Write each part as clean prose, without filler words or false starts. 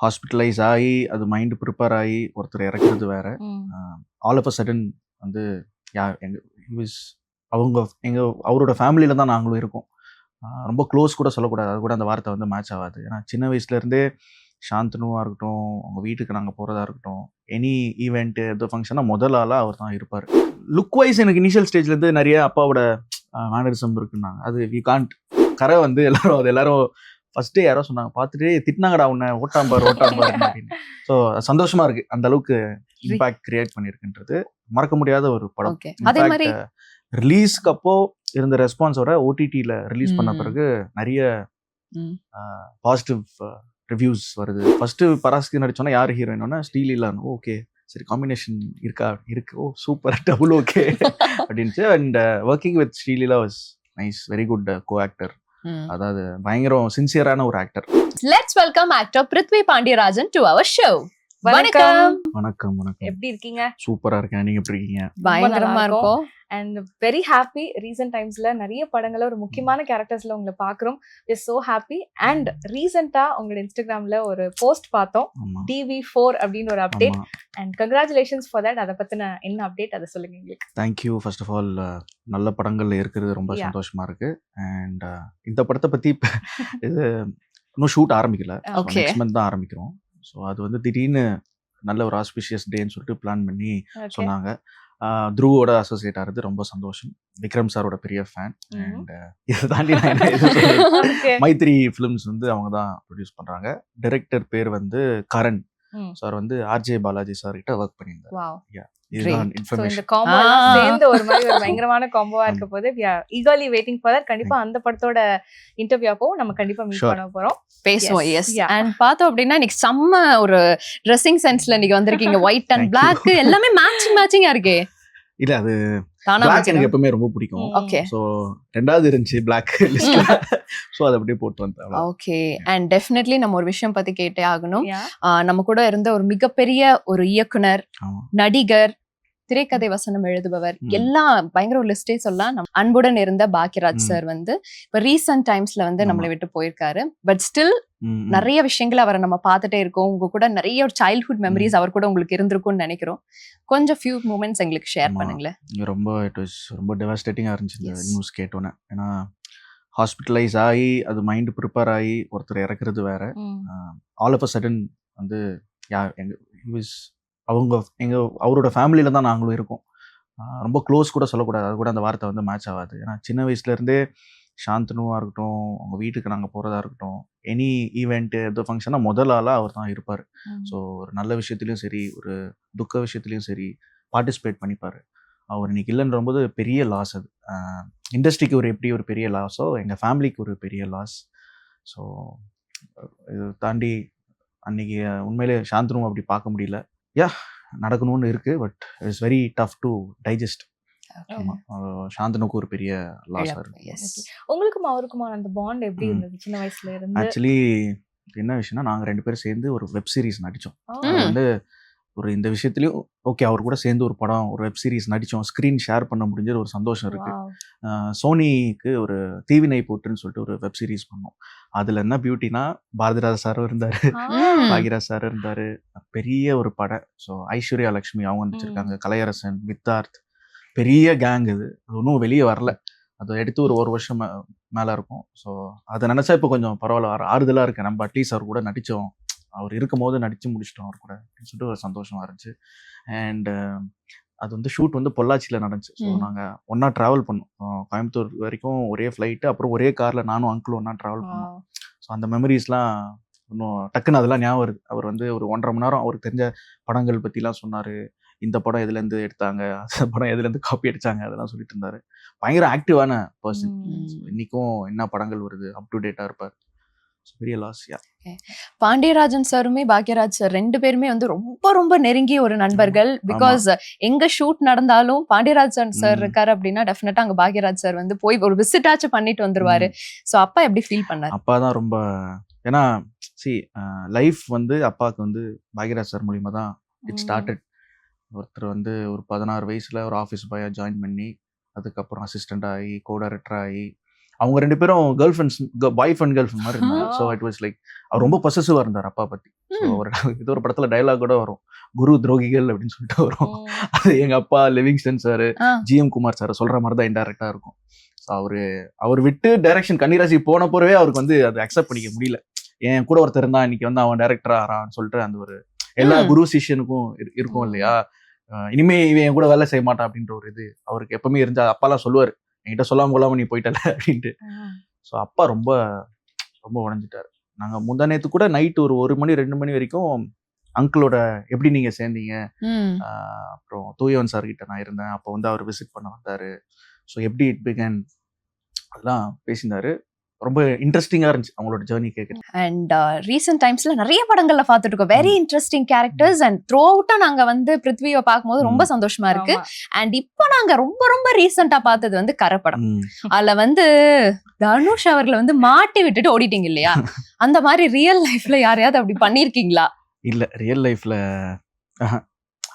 Hospitalise ஆகி அது mind prepare ஆகி ஒருத்தர் இறக்குறது வேற. ஆல் ஆஃப் அ சடன் வந்து அவங்க அவரோட ஃபேமிலியில தான் நாங்களும் இருக்கோம். ரொம்ப க்ளோஸ் கூட சொல்லக்கூடாது, அது கூட அந்த வார்த்தை வந்து மேட்ச் ஆகாது. ஏன்னா சின்ன வயசுலேருந்தே சாந்தனுவாக இருக்கட்டும், அவங்க வீட்டுக்கு நாங்கள் போகிறதா இருக்கட்டும், எனி ஈவெண்ட்டு எது ஃபங்க்ஷனா முதல் ஆளாக அவர் தான் இருப்பார். லுக் வைஸ் எனக்கு இனிஷியல் ஸ்டேஜ்லேருந்து நிறைய அப்பாவோட மேனரிசம் இருக்குன்னாங்க. அது வி காண்ட் கரை வந்து எல்லாரும் ஃபர்ஸ்டே யாரோ சொன்னாங்க, பார்த்துட்டு திட்டினாங்கடா உன்னை ஓட்டாம்பார் அப்படின்னு. ஸோ சந்தோஷமா இருக்கு, அந்த அளவுக்கு இம்பாக்ட் கிரியேட் பண்ணியிருக்குன்றது மறக்க முடியாத ஒரு படம். இன்ஃபேக்ட் ரிலீஸ்க்கு அப்போ இருந்த ரெஸ்பான்ஸோட ஓடிடியில் ரிலீஸ் பண்ண பிறகு நிறைய பாசிட்டிவ் ரிவ்யூஸ் வருது. ஃபர்ஸ்ட் பராஸ்கி நடிச்சோன்னா யார் ஹீரோயினோன்னா ஸ்ரீலீலான்னு. ஓகே சரி, காம்பினேஷன் இருக்கு, ஓ சூப்பர், டபுள் ஓகே அப்படின்ட்டு. And working with Sreeleela was nice, very good co actor. அதாவது பயங்கரம் சின்சியரான ஒரு actor. Let's welcome actor Prithvi Pandiarajan to our show. வணக்கம். வணக்கம். எப்படி இருக்கீங்க? சூப்பரா இருக்கேன், நீங்க எப்படி இருக்கீங்க? பயங்கரமா இருக்கும். And very happy. ரீசெண்ட் டைம்ஸ்ல நிறைய படங்கள்ல ஒரு முக்கியமான கேரக்டர்ஸ்ல உங்களை பாக்குறோம். Is so happy. அண்ட் ரீசெண்டா உங்களோட இன்ஸ்டாகிராம்ல ஒரு போஸ்ட் பார்த்தோம், TV4 அப்படின்னு ஒரு update. And congratulations for that. அதை பத்தின என்ன அப்டேட் அதை சொல்லுங்க எங்களுக்கு. தேங்க்யூ. ஃபர்ஸ்ட் ஆஃப் ஆல் நல்ல படங்கள்ல இருக்கிறது ரொம்ப சந்தோஷமா இருக்கு. அண்ட் இந்த படத்தை பத்தி இது இன்னும் ஷூட் ஆரம்பிக்கல, நெக்ஸ்ட் மந்த் தான் ஆரம்பிக்கிறோம். ஸோ அது வந்து திடீர்னு நல்ல ஒரு ஆஸ்பிஷியஸ் டேன்னு சொல்லிட்டு பிளான் பண்ணி சொன்னாங்க. த்ருவோட அசோசியேட் ஆகிறது ரொம்ப சந்தோஷம். விக்ரம் சாரோட பெரிய ஃபேன். அண்ட் இதை தாண்டி மைத்ரி ஃபிலிம்ஸ் வந்து அவங்க தான் ப்ரொடியூஸ் பண்றாங்க. டைரக்டர் பேர் வந்து கரண் சார், வந்து ஆர்ஜே பாலாஜி சார் கிட்ட ஒர்க் பண்ணியிருந்தாரு. இதுதான் இன்ஃபர்மேஷன். இந்த காம்போ சேர்ந்து ஒரு மாதிரி ஒரு பயங்கரமான காம்போவா இருக்க போது ஈகர்லி வெயிட்டிங் ஃபார் தட். கண்டிப்பா அந்த படத்தோட இன்டர்வியூ அப்போ நம்ம கண்டிப்பா மீட் பண்ண போறோம், பேசுவோம். எஸ். அண்ட் பார்த்தோம் அப்படின்னா இன்னைக்கு செம்ம ஒரு ட்ரெஸ்ஸிங் சென்ஸ்ல நீங்க வந்திருக்கீங்க. ஒயிட் அண்ட் பிளாக் எல்லாமே மேட்சிங்கா இருக்கே. இல்ல அது பிளாக் எனக்கு எப்பவுமே ரொம்ப பிடிக்கும். ஓகே. சோ ரெண்டாவது இருந்துச்சு பிளாக் லிஸ்ட்ல, சோ அத அப்படியே போட்டு வந்தேன். ஓகே. அண்ட் டெஃபினெட்லி நம்ம ஒரு விஷயம் பத்தி கேட்டே ஆகணும். நம்ம கூட இருந்த ஒரு மிகப்பெரிய ஒரு இயக்குனர், நடிகர், திரைக்கதை வசனம் எழுதுபவர், எல்லாம் பயங்கர ஒரு லிஸ்டே சொல்லலாம். நம்ம அன்புடன் இருந்த பாக்யராஜ் சார் வந்து இப்ப ரீசன்ட் டைம்ஸ்ல வந்து நம்மளை விட்டு போயிருக்காரு. பட் ஸ்டில் நிறைய விஷயங்களை அவரை நம்ம பார்த்துட்டே இருக்கோம். உங்க கூட நிறைய ஒரு சைல்ட்ஹுட் மெமரிஸ் அவர் கூட உங்களுக்கு இருந்திருக்கும்னு நினைக்கிறோம். கொஞ்சம் ஃபியூ மூமெண்ட்ஸ் எங்களுக்கு ஷேர் பண்ணுங்களேன். ரொம்ப டெவாஸ்டேட்டிங்கா இருந்துச்சு இந்த நியூஸ் கேட்டோன்னே. ஏன்னா ஹாஸ்பிட்டலைஸ் ஆகி அது மைண்ட் ப்ரிப்பேர் ஆகி ஒருத்தர் இறக்குறது வேற. ஆல் ஆஃப் அ சடன் வந்து அவரோட ஃபேமிலியில தான் நாங்களும் இருக்கோம். ரொம்ப க்ளோஸ் கூட சொல்லக்கூடாது, அது கூட அந்த வார்த்தை வந்து மேட்ச் ஆகாது. ஏன்னா சின்ன வயசுலேருந்தே சாந்தனுவாக இருக்கட்டும், அவங்க வீட்டுக்கு நாங்கள் போகிறதா இருக்கட்டும், எனி ஈவெண்ட்டு எது ஃபங்க்ஷனா முதல் ஆளாக அவர் தான் இருப்பார். ஸோ ஒரு நல்ல விஷயத்துலையும் சரி, ஒரு துக்க விஷயத்துலையும் சரி பார்ட்டிசிபேட் பண்ணிப்பார். அவர் இன்னைக்கு இல்லைன்ற போது பெரிய லாஸ். அது இண்டஸ்ட்ரிக்கு எப்படி ஒரு பெரிய லாஸோ எங்கள் ஃபேமிலிக்கு ஒரு பெரிய லாஸ். ஸோ இது தாண்டி அன்னைக்கு உண்மையிலே சாந்தனும் அப்படி பார்க்க முடியல. நடக்கணும்னு இருக்கு, but it's very tough to digest. சாந்தனுக்கு ஒரு பெரிய லாஸ் இருக்கு. உங்களுக்கும் அவருக்குமான அந்த பாண்ட் எப்படி இருந்தது சின்ன வயசுல இருந்து? ஆக்சுவலி என்ன விஷயம்னா, நாங்க 2 பேரும் சேர்ந்து ஒரு வெப் சீரிஸ் நடிச்சோம். வந்து ஒரு இந்த விஷயத்துலயும் ஓகே, அவர் கூட சேர்ந்து ஒரு படம், ஒரு வெப் சீரிஸ் நடிச்சோம். ஸ்கிரீன் ஷேர் பண்ண முடிஞ்ச ஒரு சந்தோஷம் இருக்கு. சோனிக்கு ஒரு தீவினை போட்டுன்னு சொல்லிட்டு ஒரு வெப் சீரிஸ் பண்ணோம். அதுல என்ன பியூட்டினா, பாரதிராஜா சாரும் இருந்தாரு, பாக்யராஜ் சார் இருந்தாரு, பெரிய ஒரு படம். ஸோ ஐஸ்வர்யா லட்சுமி அவங்க நடிச்சிருக்காங்க, கலையரசன், வித்தார்த், பெரிய கேங். இது ஒன்றும் வெளியே வரல, அதை எடுத்து ஒரு வருஷம் மேல இருக்கும். ஸோ அதை நினைச்சா இப்போ கொஞ்சம் பரவாயில்ல, ஆறுதலா இருக்கு. நம்ம அட்லீஸ்ட் அவர் கூட நடிச்சோம், அவர் இருக்கும் போது நடிச்சு முடிச்சிட்டோம் அவர் கூட அப்படின்னு சொல்லிட்டு ஒரு சந்தோஷமா இருந்துச்சு. அண்ட் அது வந்து ஷூட் வந்து பொள்ளாச்சியில் நடந்துச்சு. ஸோ நாங்கள் ஒன்றா ட்ராவல் பண்ணோம், கோயம்புத்தூர் வரைக்கும் ஒரே ஃப்ளைட்டு, அப்புறம் ஒரே காரில் நானும் அங்கிளும் ஒன்றா ட்ராவல் பண்ணோம். ஸோ அந்த மெமரிஸ்லாம் இன்னும் டக்குன்னு அதெல்லாம் ஞாபகம் வருது. அவர் வந்து ஒரு 1.5 மணி நேரம் அவருக்கு தெரிஞ்ச படங்கள் பற்றிலாம் சொன்னார். இந்த படம் எதுலேருந்து எடுத்தாங்க, அந்த படம் எதுலேருந்து காப்பி அடித்தாங்க, அதெல்லாம் சொல்லிட்டு இருந்தார். பயங்கர ஆக்டிவான பர்சன். இன்றைக்கும் என்ன படங்கள் வருது அப் டு டேட்டாக இருப்பார். பெரிய லாஸ். பாண்டியராஜன் சாருமே பாக்யராஜ் சார் 2 பேருமே வந்து ரொம்ப ரொம்ப நெருங்கிய ஒரு நண்பர்கள். பிகாஸ் எங்க ஷூட் நடந்தாலும் பாண்டியராஜன் சார் இருக்காரு அப்படின்னா டெஃபினட்டா அங்க பாக்யராஜ் சார் வந்து போய் ஒரு விசிட் ஆச்சு பண்ணிட்டு வந்துருவாரு. சோ அப்பா எப்படி ஃபீல் பண்ணாரு? அப்பா தான் ரொம்ப, ஏன்னா லைஃப் வந்து அப்பாவுக்கு வந்து பாக்யராஜ் சார் மூலியமா தான் இட் ஸ்டார்டட். ஒருத்தர் வந்து ஒரு 16 வயசுல ஒரு ஆஃபீஸ் பாயா ஜாயின் பண்ணி, அதுக்கப்புறம் அசிஸ்டண்ட் ஆகி, கோ டைரக்டர் ஆகி, அவங்க 2 பேரும் கேர்ள் ஃப்ரெண்ட்ஸ், பாய் ஃப்ரெண்ட் கேர்ள் ஃப்ரெண்ட் மாதிரி இருந்தாங்க. ஸோ இட் வாஸ் லைக் அவர் ரொம்ப பொசசிவா இருந்தார் அப்பா பத்தி. ஸோ இது ஒரு படத்துல டைலாக் கூட வரும், குரு துரோகிகள் அப்படின்னு சொல்லிட்டு வரும். அது எங்க அப்பா Livingston sir, GM Kumar sir சொல்ற மாதிரி தான் இன்டைரக்டா இருக்கும். ஸோ அவர் விட்டு டைரக்ஷன் கன்னிராசி போன போறவே அவருக்கு வந்து அதை அக்செப்ட் பண்ணிக்க முடியல. என் கூட ஒருத்தர் இருந்தான், இன்னைக்கு வந்து அவன் டைரக்டரா ஆறான்னு சொல்லிட்டு அந்த ஒரு எல்லா குரு சிஷ்யனுக்கும் இருக்கும் இல்லையா, இனிமே இவன் என் கூட வேலை செய்ய மாட்டான் அப்படின்ற ஒரு இது அவருக்கு எப்பவுமே இருந்தா. அப்பாலாம் சொல்லுவாரு, என்கிட்ட சொல்லாம கொள்ளாம நீ போயிட்டல அப்படின்ட்டு. ஸோ அப்பா ரொம்ப ரொம்ப உடஞ்சிட்டாரு. நாங்க முந்தா நேத்து கூட நைட் ஒரு 1 மணி 2 மணி வரைக்கும் அங்கிளோட எப்படி நீங்க சேர்ந்தீங்க, அப்புறம் தூயவன் சார் கிட்ட நான் இருந்தேன், அப்போ வந்து அவர் விசிட் பண்ண வந்தாரு. ஸோ எப்படி இட் பிகன் அதெல்லாம் பேசினாரு. ரொம்ப இன்ட்ரெஸ்டிங்கா இருந்துச்சு அவங்களோட ஜேர்னி கேட்குறது. அண்ட் ரீசெண்ட் டைம்ஸ்ல நிறைய படங்கள்ல பார்த்துட்டு இருக்கோம், வெரி இன்ட்ரெஸ்டிங் கேரக்டர்ஸ். அண்ட் த்ரூ அவுட்டா நாங்க வந்து பிருத்வியை பார்க்கும்போது ரொம்ப சந்தோஷமா இருக்கு. அண்ட் இப்போ நாங்க ரொம்ப ரொம்ப ரீசெண்டா பார்த்தது வந்து கரை படம். அதுல வந்து தனுஷ் அவர்களை வந்து மாட்டி விட்டுட்டு ஓடிட்டீங்க இல்லையா, அந்த மாதிரி ரியல் லைஃப்ல யாரையாவது அப்படி பண்ணிருக்கீங்களா? இல்ல, ரியல் லைஃப்ல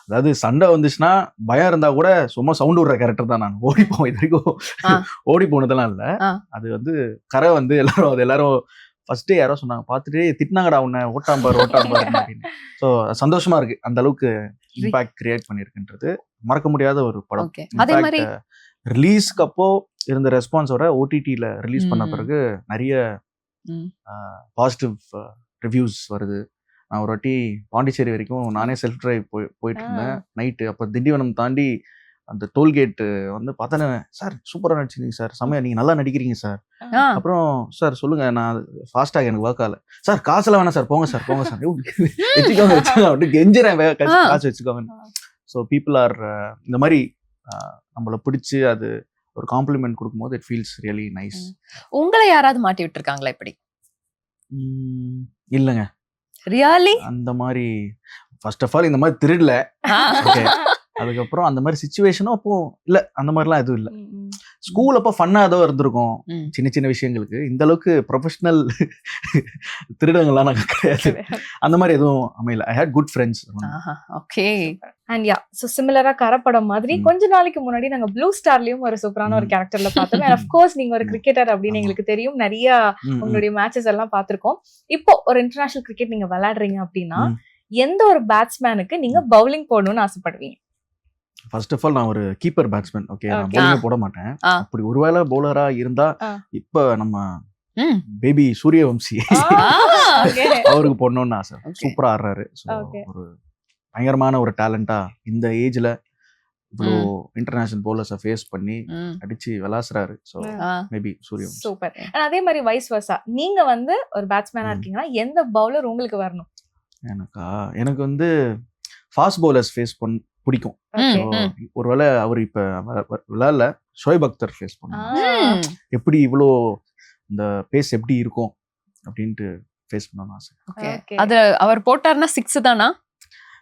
அதாவது சண்டை வந்துச்சுன்னா பயம் இருந்தா கூட சும்மா சவுண்ட் விடுற கேரக்டர் தான் நான். ஓடிப்போம், இது வரைக்கும் ஓடி போனதெல்லாம் இல்ல. அது வந்து கரை வந்து எல்லாரும் ஃபர்ஸ்டே யாரோ சொன்னாங்க, பார்த்துட்டு திட்டினாங்கடா உன்னை, ஓட்டாம்பார் அப்படின்னு. ஸோ சந்தோஷமா இருக்கு, அந்த அளவுக்கு இம்பாக்ட் கிரியேட் பண்ணிருக்குன்றது மறக்க முடியாத ஒரு படம். அதே மாதிரி ரிலீஸ்க்கு அப்போ இருந்த ரெஸ்பான்ஸோட ஓடிடில ரிலீஸ் பண்ண பிறகு நிறைய பாசிட்டிவ் ரிவ்யூஸ் வருது. நான் ஒரு வாட்டி பாண்டிச்சேரி வரைக்கும் நானே செல்ஃப் டிரைவ் போயிட்டு இருந்தேன் நைட்டு. அப்போ திண்டிவனம் தாண்டி அந்த டோல்கேட்டு வந்து பார்த்தேன்னு, சார் சூப்பராக நடிச்சிருந்தீங்க சார், செம்மையா நீங்கள் நல்லா நடிக்கிறீங்க சார். அப்புறம் சார் சொல்லுங்க, நான் ஃபாஸ்டாக எனக்கு ஒர்க் ஆகல சார், காசுலாம் வேணாம் சார், போங்க சார் வச்சுக்கோங்க அப்படின்னு கெஞ்சுறேன், காசு வச்சுக்கோங்க. ஸோ பீப்புள் ஆர் இந்த மாதிரி நம்மளை பிடிச்சி அது ஒரு காம்ப்ளிமெண்ட் கொடுக்கும்போது இட் ஃபீல்ஸ் ரியலி நைஸ். உங்களை யாராவது மாட்டி விட்டுருக்காங்களா இப்படி? இல்லைங்க, ரியலி அந்த மாதிரி ஃபர்ஸ்ட் ஆஃப் ஆல் இந்த மாதிரி திருடல. ஓகே, அதுக்கப்புறம் அந்த மாதிரி சிச்சுவேஷனும் அப்போ இல்ல, அந்த மாதிரிலாம் எதுவும் இல்லை. ஸ்கூல் அப்போ ஃபன்னா ஏதோ இருந்திருக்கும் சின்ன சின்ன விஷயங்களுக்கு. இந்த அளவுக்கு ப்ரொஃபஷனல் திருடங்கள்லாம் நாங்கள் கிடையாது, அந்த மாதிரி எதுவும் அமையல. I had good friends. Okay. And yeah, so சிமிலரா கரப்படம் மாதிரி கொஞ்ச நாளைக்கு முன்னாடி நாங்க ப்ளூ ஸ்டார்லயும் ஒரு சூப்பரான ஒரு கேரக்டர்ல பார்த்தோம். அண்ட் அஃப்கோர்ஸ் நீங்க ஒரு கிரிக்கெட்டர் அப்படின்னு எங்களுக்கு தெரியும், நிறைய உங்களுடைய மேட்சஸ் எல்லாம் பார்த்திருக்கோம். இப்போ ஒரு இன்டர்நேஷனல் கிரிக்கெட் நீங்க விளையாடுறீங்க அப்படின்னா எந்த ஒரு பேட்ஸ்மேனுக்கு நீங்க பவுலிங் போடணும்னு ஆசைப்படுவீங்க? ஃபர்ஸ்ட் ஆஃப் ஆல் நான் ஒரு கீப்பர் பேட்ஸ்மேன். ஓகே, நான் பவுலிங் போட மாட்டேன். அப்படி ஒருவேளை பவுலரா இருந்தா இப்ப நம்ம பேபி சூரியவம்சி அவருக்கு போடணும்னு ஆசை. சூப்பரா ஆடுறாரு, ஒரு பயங்கரமான ஒரு டேலண்டா இந்த ஏஜ்ல இவ்வளோ இன்டர்நேஷனல் பவுலர்ஸை ஃபேஸ் பண்ணி அடிச்சு விளாசுறாரு. So maybe Suryavanshi. சூப்பர். அதே மாதிரி வைஸ் வர்சா, நீங்க வந்து ஒரு பேட்ஸ்மேனா இருக்கீங்கன்னா எந்த பவுலர் உங்களுக்கு வரணும்? எனக்கு வந்து ஃபாஸ்ட் பவுலர்ஸ் ஃபேஸ் பிடிக்கும். ஒருவேளை அவர் இப்ப விளையாடல, ஷோயப் அக்தர் ஃபேஸ் பண்ணுவாங்க. எப்படி இவ்வளோ இந்த பேஸ் எப்படி இருக்கும் அப்படின்ட்டு ஃபேஸ் பண்ணணும்னு ஆசை. அது அவர் போட்டார்னா 6 தானா?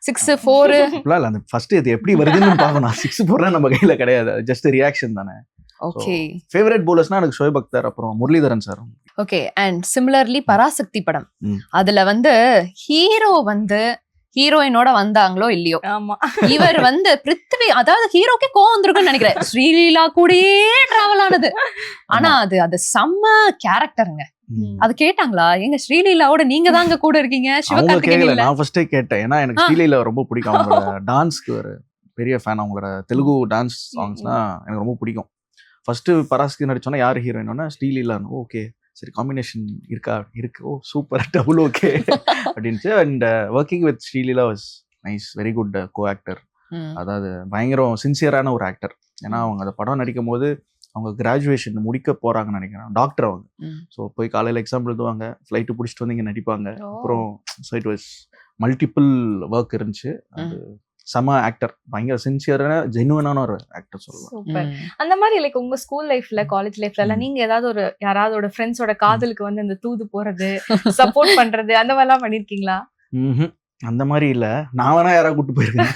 6 4 இல்ல, அந்த ஃபர்ஸ்ட் இது எப்படி வருதுன்னு பார்க்கணும். 6 போடுறா நம்ம கையில கிடையாது, ஜஸ்ட் ரியாக்ஷன் தானே. ஓகே. ஃபேவரட் பவுலர்ஸ்னா எனக்கு ஷோயப் அக்தர், அப்புறம் Muralitharan sir. Okay. And similarly Parasakthi படம், அதுல வந்து ஹீரோ வந்து ஹீரோயினோட வந்தாங்களோ இல்லையோ, இவர் வந்து பிருத்வி, அதாவது ஹீரோக்கே கோவம் வந்திருக்குன்னு நினைக்கிறேன், ஸ்ரீலீலா கூடயே டிராவல் ஆனது. ஆனா அது செம்ம கேரக்டருங்க. அது கேட்டாங்களா, எங்க ஸ்ரீலீலாவோட நீங்க தாங்க கூட இருக்கீங்க? சிவகார்த்திகேயன் நான் ஃபர்ஸ்டே கேட்டேன், ஏன்னா எனக்கு ஸ்ரீலீலா ரொம்ப பிடிக்கும். அவங்களோட டான்ஸ்க்கு ஒரு பெரிய ஃபேன். அவங்களோட தெலுங்கு டான்ஸ் சாங்ஸ்னா எனக்கு ரொம்ப பிடிக்கும். ஃபர்ஸ்ட் பராசக்தி நடிச்சோன்னா யார் ஹீரோயின்னா ஸ்ரீலீலான்னு. ஓகே, சரி காம்பினேஷன் இருக்கு, ஓ சூப்பர், டபுள் ஓகே அப்படின்ட்டு. And working with Sreeleela was nice, very good co actor. அதாவது பயங்கரம் சின்சியரான ஒரு ஆக்டர். ஏன்னா அவங்க அந்த படம் நடிக்கும் போது அவங்க கிராஜுவேஷன் முடிக்க போறாங்கன்னு நினைக்கிறேன், டாக்டர் அவங்க. ஸோ போய் காலையில் எக்ஸாம் எழுதுவாங்க, ஃப்ளைட்டு பிடிச்சிட்டு வந்து இங்கே நடிப்பாங்க. அப்புறம் so it was multiple work இருந்துச்சு. அது செம ஆக்டர், பயங்கர சின்சியரான ஜெனுவனான ஒரு ஆக்டர் சொல்லலாம். அந்த மாதிரி லைக் உங்க ஸ்கூல் லைஃப்ல, காலேஜ் லைஃப்ல எல்லாம் நீங்க ஏதாவது யாராவது ஃப்ரெண்ட்ஸோட காதலுக்கு வந்து இந்த தூது போறது, சப்போர்ட் பண்றது, அந்த மாதிரி எல்லாம் பண்ணிருக்கீங்களா? அந்த மாதிரி இல்ல, நான் வேணா யாராவது கூட்டு போயிருக்கேன்.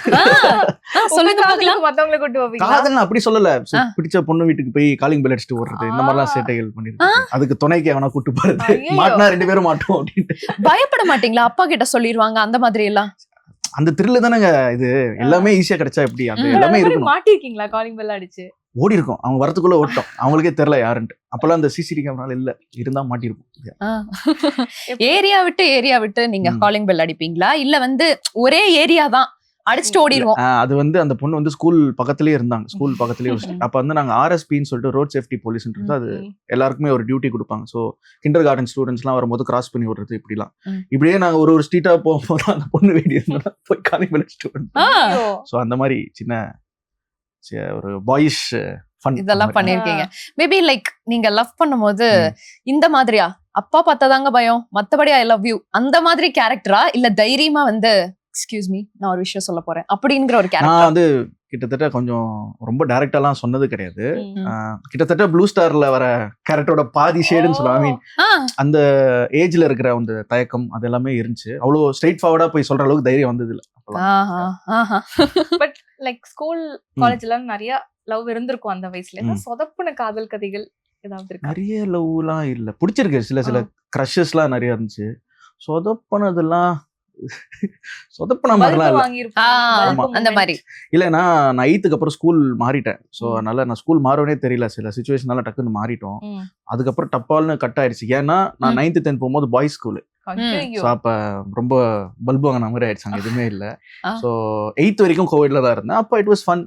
மத்தவங்களை கூட்டு போவீங்க? காதல் அப்படி சொல்லல, பிடிச்ச பொண்ணு வீட்டுக்கு போய் காலிங் பெல் அடிச்சுட்டு ஓடுறது, இந்த மாதிரிலாம் சேட்டைகள் பண்ணிருக்கேன். அதுக்கு துணைக்கு வேணா கூட்டு போறது, மாட்டினா 2 பேரும் மாட்டோம் அப்படின்ட்டு. பயப்பட மாட்டீங்களா? அப்பா கிட்ட சொல்லிடுவாங்க அந்த மாதிரி எல்லாம்? அந்த த்ரில் தானங்க இது, எல்லாமே ஈஸியா கிடைச்சா எப்படி, அந்த எல்லாமே இருக்கணும். மாட்டிருக்கீங்களா காலிங் பெல் அடிச்சு? ஓடி இருக்கும், அவங்க வரத்துக்குள்ள ஓட்டோம், அவங்களுக்கே தெரியல யாருன்ட்டு. அப்பெல்லாம் அந்த சிசிடிவி கேமரால இல்ல, இருந்தா மாட்டிருப்போம். ஏரியா விட்டு நீங்க காலிங் பெல் அடிப்பீங்களா, இல்ல வந்து ஒரே ஏரியா தான் அடிச்சுட்டு ஓடிடுவோம்? அது வந்து அந்த பொண்ணு வந்து ஸ்கூல் பக்கத்துலயே இருந்தாங்க, ஸ்கூல் பக்கத்துலயே. அப்ப வந்து நாங்க ஆர்எஸ்பின்னு சொல்லிட்டு ரோட் சேஃப்டி போலீஸ்ன்றது அது எல்லாருக்குமே ஒரு டியூட்டி கொடுப்பாங்க. ஸோ கிண்டர் கார்டன் ஸ்டூடெண்ட்ஸ் எல்லாம் வரும்போது கிராஸ் பண்ணி விடுறது இப்படிலாம். இப்படியே நாங்க ஒரு ஸ்ட்ரீட்டா போகும்போது அந்த பொண்ணு வேண்டி இருந்தா போய் காலிங் பெல் அடிச்சுட்டு. ஸோ அந்த மாதிரி சின்ன ஒரு பாயிஷ் ஃபன் இதெல்லாம் பண்ணிருக்கீங்க. மேபி லைக் நீங்க லவ் பண்ணும்போது இந்த மாதிரியா, அப்பா பார்த்தாதாங்க பயம், மத்தபடி ஐ லவ் யூ அந்த மாதிரி கேரக்டரா, இல்ல தைரியமா வந்து எக்ஸ்கியூஸ் மீ நான் ஒரு விஷயம் சொல்ல போறேன் அப்படிங்கிற ஒரு கேரக்டர்? நான் வந்து கிட்டத்தட்ட கொஞ்சம் ரொம்ப டைரக்டாலாம் சொன்னது கிடையாது. கிட்டத்தட்ட ப்ளூ ஸ்டார்ல வர கேரக்டரோட பாதி ஷேடுன்னு சொல்லுவாங்க. ஐ மீன் அந்த ஏஜ்ல இருக்கிற அந்த தயக்கம் அது எல்லாமே இருந்துச்சு. அவ்வளோ ஸ்ட்ரெயிட் ஃபார்வர்டா போய் சொல்ற அளவுக்கு தைரியம் வந்தது இல்ல. பட் லைக் ஸ்கூல் காலேஜ்ல நிறைய லவ் இருந்திருக்கும் அந்த வயசுல. சொதப்புன காதல் கதைகள் ஏதாவது இருக்கு? நிறைய லவ்லாம் இல்ல, பிடிச்சிருக்கு. சில கிரஷஸ்லாம் நிறைய இருந்துச்சு. சொதப்புனதெல்லாம் சொதப்பின மாதிரிலாம் அந்த மாதிரி இல்ல. நான் 8th அப்புறம் ஸ்கூல் மாறிட்டேன். ஸோ அதனால நான் ஸ்கூல் மாறவே தெரியல, சில சுச்சுவேஷனால டக்குன்னு மாறிட்டோம். அதுக்கப்புறம் டப்பால்னு கட் ஆயிடுச்சு. ஏன்னா நான் 9th 10th போகும்போது பாய்ஸ் ஸ்கூலு. ஸோ அப்ப ரொம்ப பல்பு வாங்கின மாதிரி ஆயிடுச்சு, அங்கே எதுவுமே இல்லை. ஸோ 8th வரைக்கும் கோவிட்ல தான் இருந்தேன். அப்போ இட் வாஸ் ஃபன்.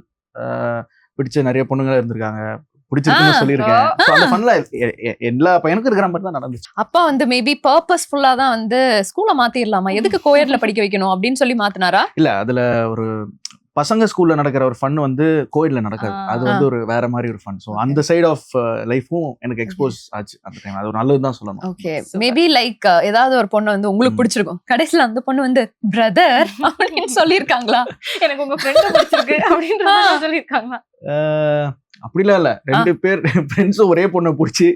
பிடிச்ச நிறைய பொண்ணுங்களா இருந்திருக்காங்க, பிடிச்சிருக்குன்னு சொல்லியிருக்கேன். அந்த ஃபன்ல எல்லா பையனுக்கும் இருக்கிற மாதிரி தான் நடந்துச்சு. அப்பா வந்து மேபி பர்பஸ்ஃபுல்லா தான் வந்து ஸ்கூல்ல மாத்திரலாமா, எதுக்கு கோயட்ல படிக்க வைக்கணும் அப்படின்னு சொல்லி மாத்தினாரா? இல்ல, அதுல ஒரு பசங்க ஸ்கூல்ல நடக்கிற ஒரு ஃபன் வந்து கோயில்ல நடக்காது. அது வந்து ஒரு வேற மாதிரி ஒரு ஃபன். ஸோ அந்த சைட் ஆஃப் லைஃபும் எனக்கு எக்ஸ்போஸ் ஆச்சு அந்த டைம். அது ஒரு நல்லதுதான் சொல்லணும். ஓகே, மேபி லைக் ஏதாவது ஒரு பொண்ணு வந்து உங்களுக்கு பிடிச்சிருக்கும், கடைசியில அந்த பொண்ணு வந்து பிரதர் அப்படின்னு சொல்லியிருக்காங்களா, எனக்கு உங்க ஃப்ரெண்ட் பிடிச்சிருக்கு அப்படின்னு சொல்லியிருக்காங்களா? அப்படிலாம் இல்ல, 2 பேர் ஃப்ரெண்ட்ஸும் ஒரே பொண்ணை பிடிச்சி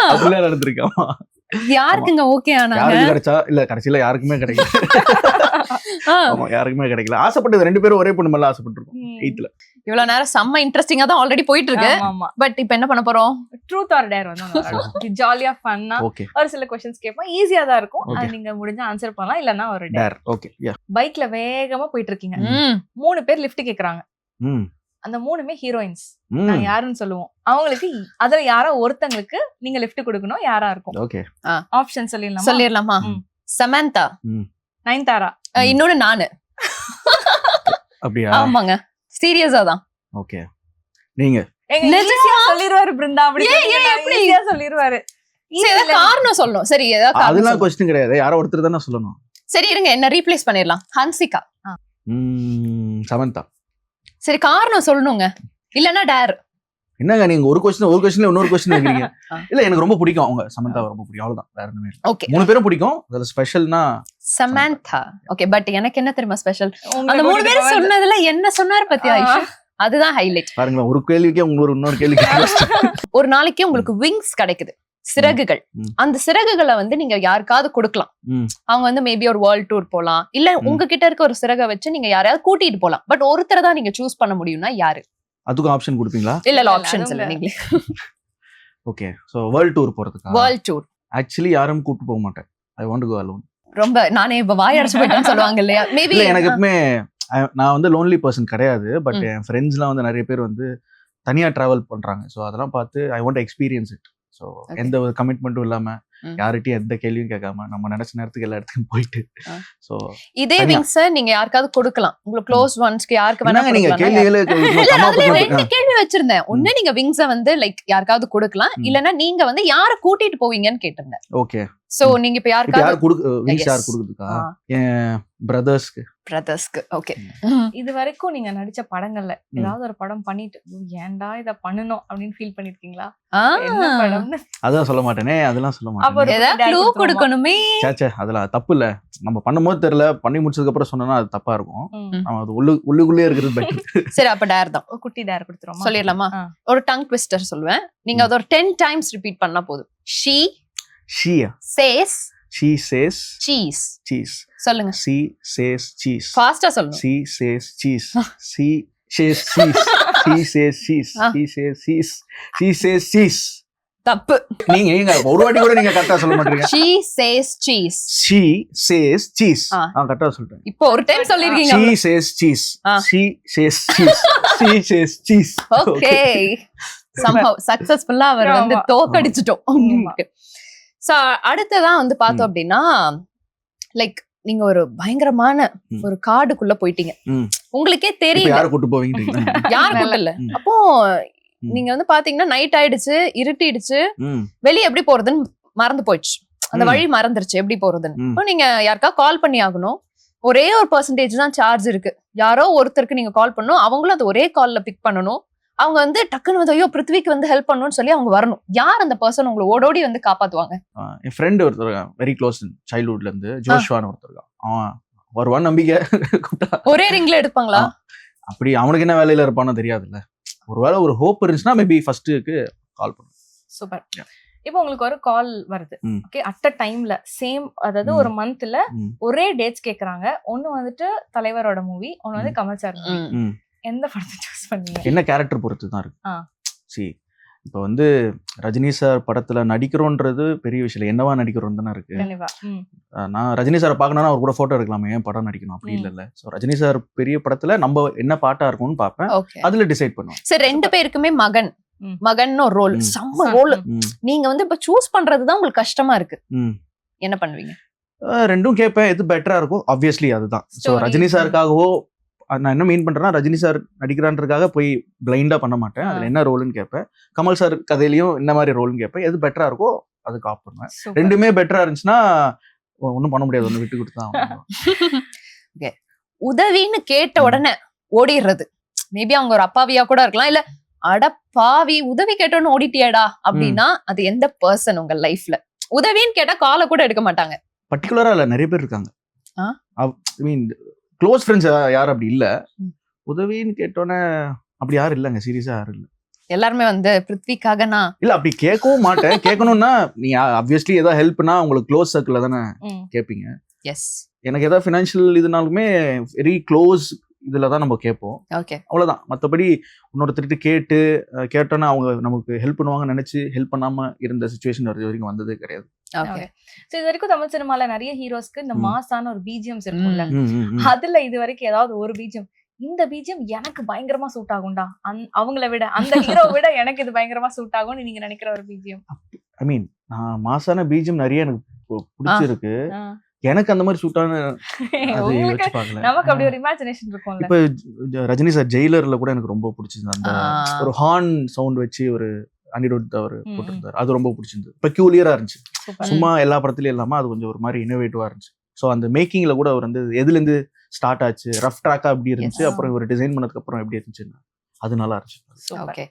அப்படிலாம் நடந்திருக்காமா. யாருக்குங்க ஓகே ஆனா கிடைச்சா இல்ல, கடைசியில யாருக்குமே கிடைக்கல. ஆமா, யாருக்குமே கிடைக்கல. ஆசைப்பட்டது 2 பேரும் ஒரே பொண்ணு மேல ஆசைப்பட்டிருக்கோம் 8th. இவ்வளவு நேரம் செம்ம இன்ட்ரெஸ்டிங்கா தான் ஆல்ரெடி போயிட்டு இருக்கு. பட் இப்போ என்ன பண்ண போறோம்? ட்ரூத் ஆர் டேர் வந்து ஜாலியா ஃபன்னா ஒரு சில क्वेश्चंस கேட்போம். ஈஸியா தான் இருக்கும், அது நீங்க முடிஞ்ச ஆன்சர் பண்ணலாம், இல்லனா ஒரு டேர். ஓகே, யா. பைக்ல வேகமா போயிட்டு இருக்கீங்க, 3 பேர் லிஃப்ட் கேக்குறாங்க. அந்த 3மே ஹீரோயின்ஸ். நான் யாருன்னு சொல்லுவோம். அவங்களுக்கு அதுல யாரோ ஒருத்தங்களுக்கு நீங்க லிஃப்ட் கொடுக்கணும். யாரா இருக்கும்? ஓகே, ஆப்ஷன் சொல்லிரலாமா? சமந்தா, நயன்தாரா, இன்னொன்னு நானு. அப்படியா? ஆமாங்க, சீரியஸா தான். ஓகே, நீங்க சொல்லிருவாரு பிருந்தா. அப்படி ஈஸியா சொல்லிருவாரு. காரணம் சொல்லணும். சரி, ஏதாவது அதெல்லாம் क्वेश्चन கிடையாது, யாரோ ஒருத்தர் தான சொல்லணும். சரி இருங்க, என்ன ரீப்ளேஸ் பண்ணிரலாம். ஹன்சிகா, சமந்தா. சரி, காரணம் சொல்லணுங்க, இல்லனா டேர். என்னங்க நீங்க ஒரு क्वेश्चनல இன்னொரு क्वेश्चन வைக்கிறீங்க? இல்ல, எனக்கு ரொம்ப பிடிக்கும் அவங்க, சமந்தாவை ரொம்ப பிடிக்கும், அவ்வளவுதான், வேற ஒண்ணுமே இல்ல. ஓகே, 3 பேரும் பிடிக்கும். அதுல ஸ்பெஷல்னா சமந்தா. ஓகே, பட் எனக்கு என்ன தெரியுமா ஸ்பெஷல், அந்த 3 பேர் சொன்னதுல என்ன சொன்னார் பத்தியா ஐஷா, அதுதான் ஹைலைட். பாருங்க, ஒரு கேள்விக்கே உங்களுக்கு இன்னொரு கேள்வி. ஒரு நாளைக்கு உங்களுக்கு விங்ஸ் கிடைக்குது, சிறகுகள். அந்த சிறகுகளை வந்து நீங்க யாருக்காவது கொடுக்கலாம். அவங்க வந்து மேபி ஒரு வேர்ல்ட் டூர் போலாம், இல்ல உங்ககிட்ட இருக்க ஒரு சிறகை வச்சு நீங்க யாரையாவது கூட்டிட்டு போலாம். பட் ஒருத்தரை தான் நீங்க சூஸ் பண்ண முடியும்னா யாரு? அதுக்கு ஆப்ஷன் கொடுப்பீங்களா? இல்ல, ஆப்ஷன்ஸ் இல்ல, நீங்களே. ஓகே, சோ வேர்ல்ட் டூர் போறதுக்கு. வேர்ல்ட் டூர் ஆக்சுவலி யாரும் கூட்டி போக மாட்டேன். I want to go alone. ரொம்ப நானே இப்ப வாய் அடைச்சு போயிட்டேன்னு சொல்லுவாங்க இல்லையா? மேபி எனக்கு எப்பவுமே நான் வந்து லோன்லி பர்சன் கிடையாது. பட் என் ஃப்ரெண்ட்ஸ்லாம் வந்து நிறைய பேர் வந்து தனியா டிராவல் பண்றாங்க. ஸோ அதெல்லாம் பார்த்து ஐ want to experience it. So எந்த ஒரு கமிட்மெண்ட்டும் இல்லாம, யார்கிட்டயும் எந்த கேள்வியும் கேட்காம, நம்ம நினைச்ச நேரத்துக்கு எல்லா இடத்துக்கும் போயிட்டு. ஸோ இதே விங்ஸ் நீங்க யாருக்காவது கொடுக்கலாம், உங்களுக்கு க்ளோஸ் ஒன்ஸ்க்கு யாருக்கு வேணா. நீங்க கேள்வி வச்சிருந்தேன். ஒண்ணு நீங்க விங்ஸ வந்து லைக் யாருக்காவது கொடுக்கலாம், இல்லனா நீங்க வந்து யார கூட்டிட்டு போவீங்கன்னு கேட்டிருந்தேன். ஓகே, சோ நீங்க இப்ப யாருக்காவது விங்ஸ் யார் கொடுக்குதுக்கா? என் பிரதர்ஸ்க்கு. ஓகே. இது வரைக்கும் நீங்க நடிச்ச படங்கள்ல ஏதாவது ஒரு படம் பண்ணிட்டு ஏன்டா இத பண்ணணும் அப்படின்னு ஃபீல் பண்ணிருக்கீங்களா? என்ன படம்னு அதான் சொல்ல மாட்டேனே, அதெல்லாம் சொல்ல மாட்டேன். ஏதாவது க்ளூ கொடுக்கணுமே. சே, அதெல்லாம் தப்பு இல்ல. நம்ம பண்ணும்போது தெரியல, பண்ணி முடிச்சதுக்கு அப்புறம் சொன்னா அது தப்பா இருக்கும். நம்ம அது உள்ளுக்குள்ளே இருக்கிறது பெட்டர். சரி, அப்ப டேர் தான். ஒரு குட்டி டேர் கொடுத்துறோமா? சொல்லிரலாமா? ஒரு டங் ட்விஸ்டர் சொல்லுவேன், நீங்க அத ஒரு 10 டைம்ஸ் ரிப்பீட் பண்ணா போதும். she says cheese. சொல்லுங்க. she says cheese. ஃபாஸ்டா சொல்லணும். she says cheese. she says cheese. she says cheese. she says cheese. she says cheese. தப்பு. நீங்க ஒரு வாட்டி கூட நீங்க கரெக்ட்டா சொல்ல மாட்டீங்க. she says cheese. she says cheese. கரெக்ட்டா சொல்றேன். இப்போ ஒரு டைம் சொல்லிருக்கீங்க. she says cheese. she says cheese. Cheese. Okay, somehow சக்சஸ்ஃபுல்லா அவர் வந்து ஆமா. தோக்கடிச்சிட்டோம். சோ அடுத்ததான் வந்து பார்த்தோம் அப்படின்னா லைக் நீங்க ஒரு பயங்கரமான ஒரு காடுக்குள்ள போயிட்டீங்க. உங்களுக்கே இப்ப தெரியல யாரை கூட்டு போவீங்க? யாரு கூட்ட இல்ல. அப்போ நீங்க வந்து பாத்தீங்கன்னா நைட் ஆயிடுச்சு, இருட்டிடுச்சு, வெளிய எப்படி போறதுன்னு மறந்து போயிடுச்சு. அந்த வழி மறந்துருச்சு எப்படி போறதுன்னு. இப்போ நீங்க யாருக்கா கால் பண்ணி ஆகணும். ஒரே ஒரு பெர்சன்டேஜ் தான் சார்ஜ் இருக்கு. யாரோ ஒருத்தருக்கு நீங்க கால் பண்ணணும். அவங்களும் அது ஒரே கால்ல பிக் பண்ணணும். அவங்க வந்து டக்குன்னு வந்து ஐயோ பிருத்விக்கு வந்து ஹெல்ப் பண்ணணும்னு சொல்லி அவங்க வரணும். யார் அந்த பர்சன் உங்களை ஓடோடி வந்து காப்பாத்துவாங்க? என் ஃப்ரெண்ட் ஒருத்தர் இருக்கான், வெரி க்ளோஸ் சைல்ட்ஹுட்ல இருந்து, ஜோஷ்வான்னு ஒருத்தர் இருக்கான். அவன் வருவான் நம்பிக்கை. ஒரே ரிங்ல எடுப்பாங்களா? அப்படி அவனுக்கு என்ன வேலையில இருப்பானோ தெரியாதுல்ல. ஒருவேளை ஒரு ஹோப் இருந்துச்சுன்னா மேபி ஃபர்ஸ்ட்டுக்கு கால் பண்ணும். சூப்பர். இப்போ உங்களுக்கு ஒரு கால் வருது. ஓகே, அட் அ டைம்ல சேம், அதாவது ஒரு மந்த்ல ஒரே டேட்ஸ் கேக்குறாங்க. ஒன்னு வந்துட்டு தலைவரோட மூவி, ஒன்னு வந்து கமல் சார் மூவி. எந்த படத்தை சூஸ் பண்ணீங்க? என்ன கேரக்டர் பொறுத்து தான் இருக்கு. சரி, இப்போ வந்து ரஜினி சார் படத்துல நடிக்கிறோன்றது பெரிய விஷயம் இல்லை, என்னவா நடிக்கிறோம் தானே இருக்கு. நான் ரஜினி சாரை பார்க்கணும்னா அவர் கூட போட்டோ எடுக்கலாமே, ஏன் படம் நடிக்கணும் அப்படி இல்ல. ஸோ ரஜினி சார் பெரிய படத்துல நம்ம என்ன பாட்டா இருக்கும்னு பார்ப்பேன், அதுல டிசைட் பண்ணுவோம். சரி, ரெண்டு பேருக்குமே மகன் ஒரு ரோல், செம்ம ரோல். நீங்க வந்து இப்ப சூஸ் பண்றதுதான் உங்களுக்கு கஷ்டமா இருக்கு, என்ன பண்ணுவீங்க? ரெண்டும் கேட்பேன், எது பெட்டரா இருக்கும் ஆப்வியஸ்லி அதுதான். ஸோ ரஜினி சாருக்காகவோ நான் என்ன மீன் பண்றேன்னா, ரஜினி சார் நடிக்கிறான்றதுக்காக போய் பிளைண்டா பண்ண மாட்டேன். அதுல என்ன ரோல்னு கேட்பேன். கமல் சார் கதையிலயும் என்ன மாதிரி ரோல்னு கேட்பேன். எது பெட்டரா இருக்கோ அதுக்கு ஆப் பண்ணுவேன். ரெண்டுமே பெட்டரா இருந்துச்சுன்னா ஒன்னும் பண்ண முடியாது, ஒண்ணு விட்டு கொடுத்தா. உதவின்னு கேட்ட உடனே ஓடிடுறது, மேபி அவங்க ஒரு அப்பாவியா கூட இருக்கலாம், இல்ல அட பாவி உதவி கேட்டோன்னு ஓடிட்டியாடா அப்படின்னா அது எந்த பர்சன் உங்க லைஃப்ல? உதவின்னு கேட்டா காலை கூட எடுக்க மாட்டாங்க. பர்டிகுலரா இல்ல, நிறைய பேர் இருக்காங்க. ஐ மீன் க்ளோஸ் ஃப்ரெண்ட்ஸ் யாரும் அப்படி இல்ல. உதவின்னு கேட்டோன்னே அப்படி யாரும் இல்லைங்க, சீரியஸா யாரும் இல்ல. எல்லாருமே வந்து பிருத்விக்காக நான் இல்ல அப்படி கேட்கவும் மாட்டேன். கேட்கணும்னா நீங்க ஆப்வியஸ்லி ஏதாவது ஹெல்ப்னா உங்களுக்கு க்ளோஸ் சர்க்கிள்ல தானே கேட்பீங்க. எஸ், எனக்கு ஏதாவது ஃபினான்ஷியல் இதுனாலுமே வெரி க்ளோஸ் இதுல தான் நம்ம கேட்போம். ஓகே, அவ்வளவுதான். மற்றபடி இன்னொருத்தருக்கு கேட்டோன்னா அவங்க நமக்கு ஹெல்ப் பண்ணுவாங்கன்னு நினைச்சு ஹெல்ப் பண்ணாம இருந்த சிச்சுவேஷன் வரைக்கும் வந்ததே கிடையாது. ஓகே, சோ இது வரைக்கும் தமிழ் சினிமால நிறைய ஹீரோஸ்க்கு இந்த மாசான ஒரு பிஜிஎம்ஸ் இருக்கும்ல, அதுல இது வரைக்கும் ஏதாவது ஒரு பிஜிஎம், இந்த பிஜிஎம் எனக்கு பயங்கரமா சூட் ஆகும்டா, அவங்கள விட அந்த ஹீரோ விட எனக்கு இது பயங்கரமா சூட் ஆகும்னு நீங்க நினைக்கிற ஒரு பிஜிஎம்? ஐ மீன் நான் மாசான பிஜிஎம் நிறைய எனக்கு பிடிச்சிருக்கு. எனக்கு அந்த மாதிரி சூட்டான நமக்கு அப்படி ஒரு இமேஜினேஷன் இருக்கும். இப்ப ரஜினி சார் ஜெயிலர்ல கூட எனக்கு ரொம்ப பிடிச்சிருந்தது. அந்த ஒரு ஹார்ன் சவுண்ட் வச்சு ஒரு அனிருத் அவர் போட்டிருந்தாரு, அது ரொம்ப பிடிச்சிருந்தது. பெக்யூலியரா இருந்துச்சு, சும்மா எல்லா படத்துலயும் இல்லாம அது கொஞ்சம் ஒரு மாதிரி இன்னோவேட்டிவா இருந்துச்சு. ஸோ அந்த மேக்கிங்ல கூட அவர் வந்து எதுல இருந்து ஸ்டார்ட் ஆச்சு, ரஃப் ட்ராக்கா எப்படி இருந்துச்சு, அப்புறம் ஒரு டிசைன் பண்ணதுக்கு அப்புறம் எப்படி இருந்துச்சு, அது நல்லா இருந்துச்சு. ஓகே,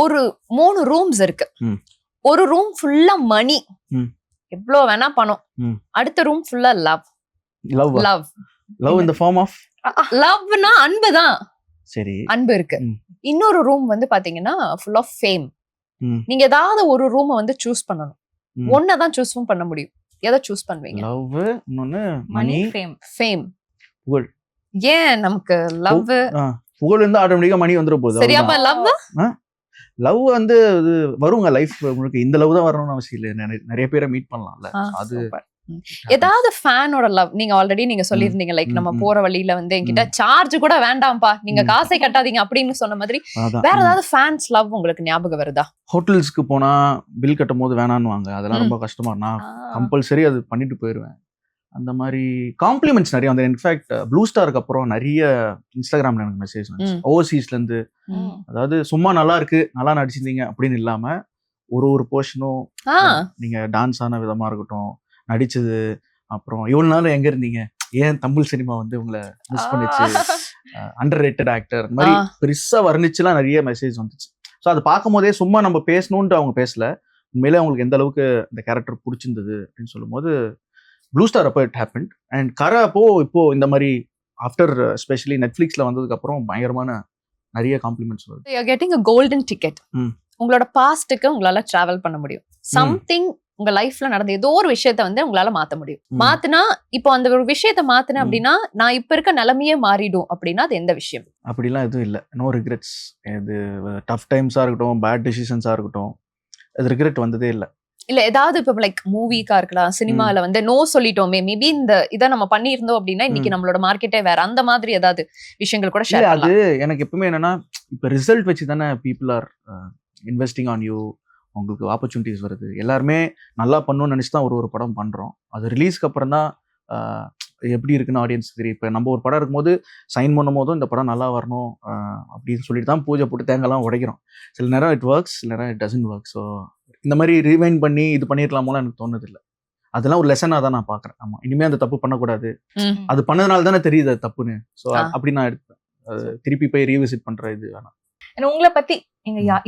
ஒரு 3 ரூம்ஸ் இருக்கு. ஒரு ரூம் ஃபுல்லா மணி, எவ்வளவு வேணா பணம். அடுத்த ரூம் ஃபுல்லா love. Love in the form of லவ்னா அன்பு தான். சரி, அன்பு இருக்கு. இன்னொரு ரூம் வந்து பாத்தீங்கன்னா ஃபுல் ஆஃப் ஃபேம். நீங்க ஏதாவது ஒரு ரூம் வந்து சூஸ் பண்ணணும், ஒன்னதான் சூஸ் பண்ண முடியும். எதை சூஸ் பண்ணுவீங்க? லவ், இன்னொன்னு மணி, ஃபேம், புகழ். ஏன் நமக்கு லவ், புகழ் வந்து ஆட்டோமேட்டிக்கா மணி வந்துரும் போகுது. சரி, அப்ப லவ் வந்து அது வருங்க லைஃப் முழுக்க. இந்த லவ் தான் வரணும்னு அவசியம் இல்லை, நிறைய பேரை மீட் பண்ணலாம்ல. அது ஏதாவது ஃபேனோட லவ் நீங்க ஆல்ரெடி நீங்க சொல்லியிருந்தீங்க, லைக் நம்ம போற வழியில வந்து என்கிட்ட சார்ஜ் கூட வேண்டாம்ப்பா, நீங்க காசை கட்டாதீங்க அப்படின்னு சொன்ன மாதிரி வேற ஏதாவது ஃபேன்ஸ் லவ் உங்களுக்கு ஞாபகம் வருதா? ஹோட்டல்ஸ்க்கு போனா பில் கட்டும் போது வேணான்னு வாங்க, அதெல்லாம் ரொம்ப கஷ்டமா. நான் கம்பல்சரி அது பண்ணிட்டு போயிடுவேன். அந்த மாதிரி காம்ப்ளிமெண்ட்ஸ் நிறைய வந்து. இன்ஃபேக்ட் ப்ளூ ஸ்டாருக்கு அப்புறம் நிறைய இன்ஸ்டாகிராம்ல எனக்கு மெசேஜ் வந்துச்சு ஓவர்சீஸ்ல இருந்து. அதாவது சும்மா நல்லா இருக்கு, நல்லா நடிச்சிருந்தீங்க அப்படின்னு இல்லாம ஒரு போர்ஷனும் நீங்க டான்ஸ் ஆன விதமா இருக்கட்டும், நடிச்சது, அப்புறம் இவ்வளவு நாள் எங்க இருந்தீங்க, ஏன் தமிழ் சினிமா வந்து உங்களை மிஸ் பண்ணிச்சு, அண்டர் ரேட்டட் ஆக்டர், இந்த மாதிரி பெருசா வர்ணிச்சுலாம் நிறைய மெசேஜ் வந்துச்சு. ஸோ அதை பார்க்கும் போதே சும்மா நம்ம பேசணுன்ட்டு அவங்க பேசல, உண்மையிலே அவங்களுக்கு எந்த அளவுக்கு இந்த கேரக்டர் பிடிச்சிருந்தது அப்படின்னு சொல்லும் போது ப்ளூ ஸ்டார் அப்போ இட் ஹேப்பன்ட். அண்ட் கரை அப்போ இப்போ இந்த மாதிரி ஆஃப்டர் ஸ்பெஷலி நெட்ஃபிளிக்ஸ்ல வந்ததுக்கு அப்புறம் பயங்கரமான நிறைய காம்ப்ளிமெண்ட்ஸ் வருது. You are getting a golden ticket. உங்களோட பாஸ்ட்டுக்கு உங்களால டிராவல் பண்ண முடியும். சம்திங் உங்க லைஃப்ல நடந்த ஏதோ ஒரு விஷயத்த வந்து உங்களால மாத்த முடியும். மாத்தினா இப்போ அந்த ஒரு விஷயத்த மாத்தின அப்படின்னா நான் இப்ப இருக்க நிலைமையே மாறிடும் அப்படின்னா அது எந்த விஷயம்? அப்படிலாம் எதுவும் இல்லை, நோ ரிக்ரெட்ஸ். இது டஃப் டைம்ஸா இருக்கட்டும், பேட் டிசிஷன்ஸா இருக்கட்டும், அது ரிக்ரெட் வந்ததே இல்லை. இல்ல ஏதாவது இப்ப லைக் மூவிக்கா இருக்கலாம், சினிமால வந்து நோ சொல்லிட்டோமே, மேபி இந்த இதை நம்ம பண்ணியிருந்தோம் அப்படின்னா இன்னைக்கு நம்மளோட மார்க்கெட்டே வேற, அந்த மாதிரி ஏதாவது விஷயங்கள் கூட ஷேர் அது எனக்கு எப்பவுமே என்னன்னா, இப்ப ரிசல்ட் வச்சு தானே people are investing on you. உங்களுக்கு ஆப்பர்ச்சுனிட்டிஸ் வருது. எல்லாருமே நல்லா பண்ணணும்னு நினைச்சு தான் ஒரு படம் பண்றோம். அது ரிலீஸ்க்கு அப்புறம் தான் எப்படி இருக்குன்னு ஆடியன்ஸ் தெரியும். இப்போ நம்ம ஒரு படம் இருக்கும்போது சைன் பண்ணும் போதும் இந்த படம் நல்லா வரணும் அப்படின்னு சொல்லிட்டு தான் பூஜை போட்டு தேங்காய்லாம் உடைக்கிறோம். சில நேரம் இட் ஒர்க்ஸ், சில நேரம் இட் டசன்ட் ஒர்க். ஸோ இந்த மாதிரி ரீவைண்ட் பண்ணி இது பண்ணிருக்கலாமோலாம் எனக்கு தோணுதில்லை. அதெல்லாம் ஒரு லெசனாக தான் நான் பார்க்குறேன். ஆமா, இனிமே அந்த தப்பு பண்ணக்கூடாது. அது பண்ணதுனால தானே தெரியுது அது தப்புன்னு. ஸோ அப்படி நான் எடுப்பேன். திருப்பி போய் ரீவிசிட் பண்ற இது வேணாம். உங்களை பத்தி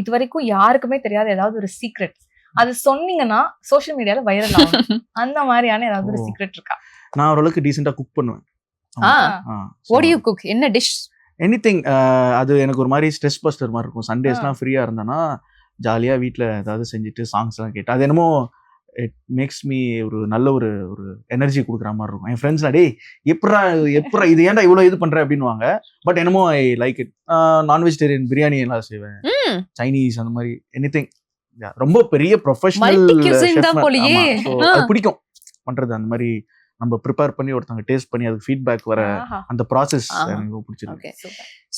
இது வரைக்கும் யாருக்குமே தெரியாத ஏதாவது ஒரு சீக்ரெட் அது சொன்னீங்கன்னா சோஷியல் மீடியால வைரல் ஆகும், அந்த மாதிரியான ஏதாவது ஒரு சீக்ரெட் இருக்கா? நான் ஓரளவுக்கு டீசெண்டா குக் பண்ணுவேன். What do you cook? என்ன டிஷ்? எனிதிங். அது எனக்கு ஒரு மாதிரி ஸ்ட்ரெஸ் பஸ்டர் மாதிரி இருக்கும். சண்டேஸ்லாம் ஃப்ரீயா இருந்தேன்னா ஜாலியா வீட்டில் ஏதாவது செஞ்சுட்டு சாங்ஸ் எல்லாம் கேட்டு அது என்னமோ இட் மேக்ஸ் மீ ஒரு நல்ல ஒரு எனர்ஜி கொடுக்குற மாதிரி இருக்கும். என் ஃப்ரெண்ட்ஸ் டேய் எப்பரா இது ஏன்டா இவ்வளோ இது பண்ற அப்படின்னுவாங்க. பட் என்னமோ ஐ லைக் இட். நான் வெஜிடேரியன் பிரியாணி எல்லாம் செய்வேன், சைனீஸ் அந்த மாதிரி எனிதிங். ரொம்ப பெரிய ப்ரொஃபஷனல் பிடிக்கும் பண்றது. அந்த மாதிரி நம்ம ப்ரிப்பேர் பண்ணி ஒருத்தவங்க டேஸ்ட் பண்ணி அதுக்கு ஃபீட்பேக் வர அந்த ப்ராசஸ் எனக்கு ரொம்ப பிடிச்சிருக்கு.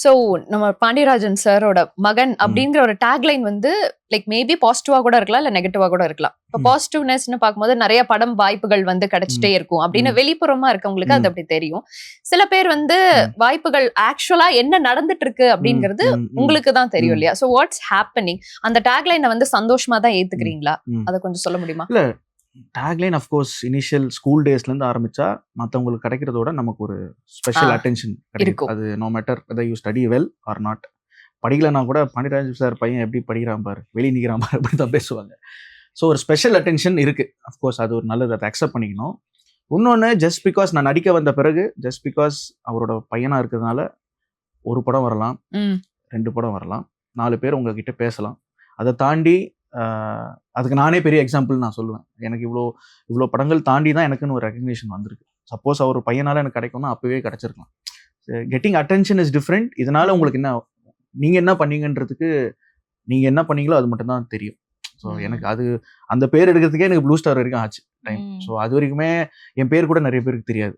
ஸோ நம்ம பாண்டியராஜன் சாரோட மகன் அப்படிங்கிற ஒரு டேக்லைன் வந்து லைக் மேபி பாசிட்டிவா கூட இருக்கலாம், இல்ல நெகட்டிவா கூட இருக்கலாம். இப்போ பாசிட்டிவ்னஸ்ன்னு பார்க்கும்போது நிறைய படம் வாய்ப்புகள் வந்து கிடைச்சிட்டே இருக்கும் அப்படின்னு வெளிப்புறமா இருக்கவங்களுக்கு அது அப்படி தெரியும். சில பேர் வந்து வாய்ப்புகள் ஆக்சுவலா என்ன நடந்துட்டு இருக்கு அப்படிங்கிறது உங்களுக்கு தான் தெரியும் இல்லையா? ஸோ வாட்ஸ் ஹேப்பனிங், அந்த டேக்லைனை வந்து சந்தோஷமா தான் ஏத்துக்கிறீங்களா? அதை கொஞ்சம் சொல்ல முடியுமா? இல்ல, டேக்லைன் அஃப்கோர்ஸ் இனிஷியல் ஸ்கூல் டேஸ்லேருந்து ஆரம்பிச்சா மற்றவங்களுக்கு கிடைக்கிறதோட நமக்கு ஒரு ஸ்பெஷல் அட்டென்ஷன் கிடைக்கும். அது no matter whether you study well or not. படிக்கலன்னா கூட பாண்டியராஜன் சார் பையன் எப்படி படிக்கிறான் பாரு, வெளியே நிற்கிறான் பாரு அப்படி தான் பேசுவாங்க. ஸோ ஒரு ஸ்பெஷல் அட்டென்ஷன் இருக்குது. அஃப்கோர்ஸ் அது ஒரு நல்லது, அதை அக்செப்ட் பண்ணிக்கணும். இன்னொன்று, ஜஸ்ட் பிகாஸ் நான் நடிக்க வந்த பிறகு, ஜஸ்ட் பிகாஸ் அவரோட பையனாக இருக்கிறதுனால ஒரு படம் வரலாம், 2 படம் வரலாம், 4 பேர் உங்ககிட்ட பேசலாம். அதை தாண்டி அதுக்கு நானே பெரிய எக்ஸாம்பிள் நான் சொல்லுவேன். எனக்கு இவ்வளோ படங்கள் தாண்டி தான் எனக்குன்னு ஒரு ரெகக்னிஷன் வந்திருக்கு. சப்போஸ் அவர் பையனால எனக்கு கிடைக்கும்னா அப்பவே கிடைச்சிருக்கலாம். Getting attention is different. இதனால உங்களுக்கு என்ன, நீங்க என்ன பண்ணீங்கன்றதுக்கு நீங்க என்ன பண்ணீங்களோ அது மட்டும் தான் தெரியும். ஸோ எனக்கு அது அந்த பேர் எடுக்கிறதுக்கே எனக்கு ப்ளூ ஸ்டார் வரைக்கும் ஆச்சு டைம். ஸோ அது வரைக்குமே என் பேர் கூட நிறைய பேருக்கு தெரியாது.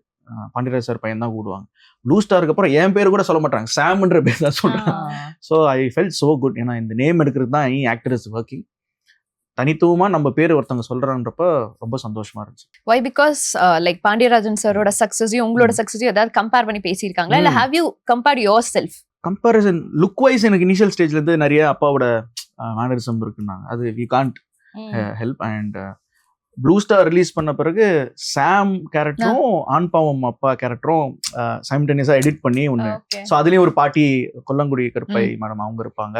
பாண்டியராஜ் சார் பையன் தான் கூடுவாங்க. ப்ளூ ஸ்டாருக்கு அப்புறம் என் பேர் கூட சொல்ல மாட்டாங்க, சாம்ன்ற பேர் தான் சொல்றாங்க. So I felt so good. ஏன்னா இந்த நேம் எடுக்கிறது தான் ஆக்டர் இஸ் ஒர்க்கிங். தனித்துவமா நம்ம பேர் ஒருத்தவங்க சொல்றான்றப்ப ரொம்ப சந்தோஷமா இருந்துச்சு. Why? Because like பாண்டியராஜன் சாரோட சக்சஸையும் உங்களோட சக்சஸையும் ஏதாவது கம்பேர் பண்ணி பேசியிருக்காங்களா, இல்ல have you compared yourself? Comparison look wise எனக்கு இனிஷியல் ஸ்டேஜ்ல இருந்து நிறைய அப்பாவோட மேனரிசம் இருக்குன்னாங்க. அது we can't help. And blue star release பண்ண பிறகு சாம் கேரக்டரும் ஆண் பாவம் அப்பா கேரக்டரும் சைமல்டேனியஸா எடிட் பண்ணி ஒன்று. ஸோ அதுலயும் ஒரு பாட்டி கொல்லங்குடி கருப்பை மேடம் அவங்க இருப்பாங்க,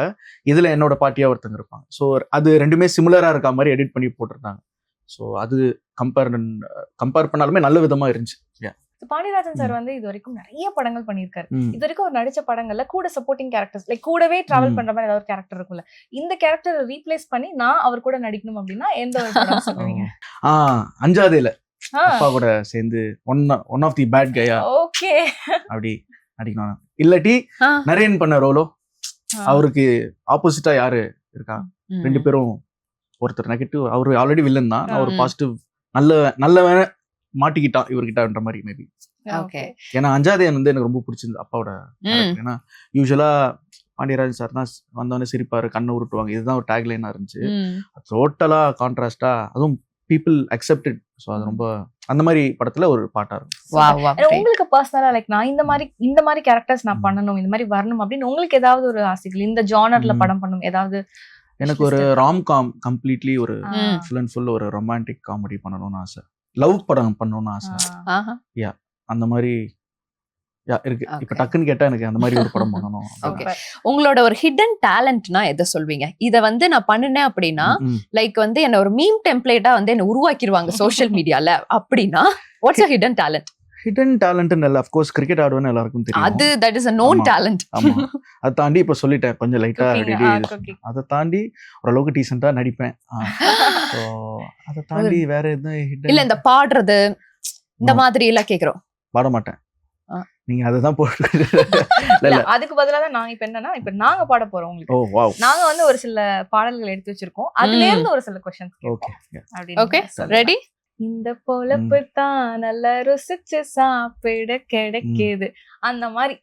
இதுல என்னோட பாட்டியா ஒருத்தங்க இருப்பாங்க. ஸோ அது ரெண்டுமே சிமிலரா இருக்க மாதிரி எடிட் பண்ணி போட்டிருந்தாங்க. ஸோ அது கம்பேர் பண்ணாலுமே நல்ல விதமா இருந்துச்சு. பாண்டியராஜன் சார் வந்து இது வரைக்கும் நிறைய படங்கள் பண்ணியிருக்காரு. இது வரைக்கும் அவர் நடிச்ச படங்கள்ல கூட சப்போர்ட்டிங் கேரக்டர்ஸ், லைக் கூடவே டிராவல் பண்ற மாதிரி ஏதாவது ஒரு கேரக்டர் இருக்கும்ல, இந்த கேரக்டரை ரீப்ளேஸ் பண்ணி நான் அவர் கூட நடிக்கணும் அப்படின்னா எந்த ஒரு படம் சொல்லுவீங்க? அஞ்சாதேல அப்பா கூட சேர்ந்து ஒன் ஆஃப் தி பேட் கையா ஓகே அப்படி நடிக்கணும். இல்லாட்டி நரேன் பண்ண ரோலோ, அவருக்கு ஆப்போசிட்டா யாரு இருக்கா, 2 பேரும், ஒருத்தர் நெகட்டிவ், அவரு ஆல்ரெடி வில்லன் தான், அவர் பாசிட்டிவ் நல்லவன் மாட்டிக்கிட்டான் இவர்கிட்டன்ற மாதிரி மேபி. ஏன்னா அஞ்சாதேன் வந்து எனக்கு ரொம்ப பிடிச்சிருந்து அப்பாவோட. ஏன்னா யூஸ்வலா பாண்டியராஜன் சார் தான் வந்தவொடனே சிரிப்பாரு, கண்ணை உருட்டுவாங்க, இதுதான் ஒரு டேக்லைனா இருந்துச்சு. டோட்டலா கான்ட்ராஸ்டா, அதுவும் பீப்புள் அக்செப்டட். ஸோ அது ரொம்ப அந்த மாதிரி படத்துல ஒரு பாட்டா இருக்கும். உங்களுக்கு பர்சனலா லைக் நான் இந்த மாதிரி கேரக்டர்ஸ் நான் பண்ணணும், இந்த மாதிரி வரணும் அப்படின்னு உங்களுக்கு ஏதாவது ஒரு ஆசைகள், இந்த ஜானர்ல படம் பண்ணணும் ஏதாவது? எனக்கு ஒரு ராம்காம், கம்ப்ளீட்லி ஒரு ஃபுல் அண்ட் ஃபுல் ஒரு ரொமான்டிக் காமெடி பண்ணணும்னு ஆசை, லவ் படம் பண்ணணும்னு ஆசை. யா அந்த மாதிரி இருக்கு. இப்ப டக்குன்னு கேட்டா எனக்கு அந்த மாதிரி ஒரு படம் பண்ணணும். உங்களோட ஒரு ஹிடன் டேலண்ட்னா எதை சொல்வீங்க? இத வந்து நான் பண்ணினேன் அப்படின்னா லைக் வந்து என்ன ஒரு மீம் டெம்ப்ளேட்டா வந்து என்ன உருவாக்கிடுவாங்க சோஷியல் மீடியால அப்படின்னா, what's your hidden talent? Hidden talent இல்ல, ஆஃப் கோர்ஸ் கிரிக்கெட் ஆடுவேன்னு எல்லாருக்கும் தெரியும். அது that is a known talent. ஆமா, அதை தாண்டி இப்ப சொல்லிட்டேன் கொஞ்சம் லைட்டா அதை தாண்டி ஓரளவுக்கு டீசென்ட்டா நடிப்பேன். சோ அதை தாண்டி வேற எதுவும் இல்ல இந்த பாடுறது இந்த மாதிரி எல்லாம் கேக்குறோம். பாட மாட்டேன். நீங்க அததான் போட்டு இல்ல இல்ல அதுக்கு பதிலா தான் நாங்க இப்ப என்னன்னா இப்ப நாங்க பாட போறோம் உங்களுக்கு. ஓ வாவ் நாங்க வந்து ஒரு சில பாடல்கள் எடுத்து வச்சிருக்கோம். அதுல இருந்து ஒரு சில क्वेश्चंस ஓகே ஓகே ரெடி? இந்த பொழப்பு தான் நல்லா ருசிச்சு சாப்பிட கிடைக்குது. அந்த மாதிரி